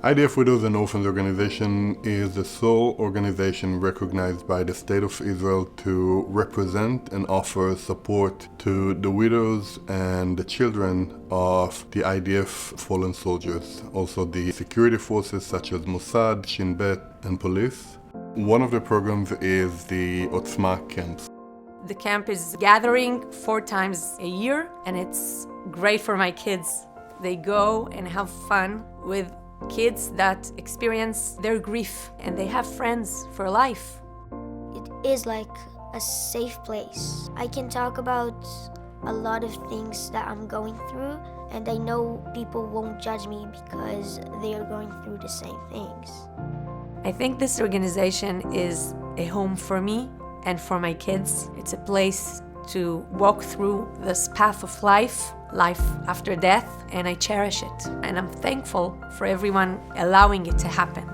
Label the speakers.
Speaker 1: IDF Widows and Orphans organization is the sole organization recognized by the State of Israel to represent and offer support to the widows and the children of the IDF fallen soldiers, also the security forces such as Mossad, Shin Bet, and police. One of the programs is the Otzma camps.
Speaker 2: The camp is gathering 4 times a year, and it's great for my kids. They go and have fun with kids that experience their grief, and they have friends for life.
Speaker 3: It is like a safe place. I can talk about a lot of things that I'm going through, and I know people won't judge me because they are going through the same things.
Speaker 2: I think this organization is a home for me and for my kids. It's a place to walk through this path of life after death, and I cherish it. And I'm thankful for everyone allowing it to happen.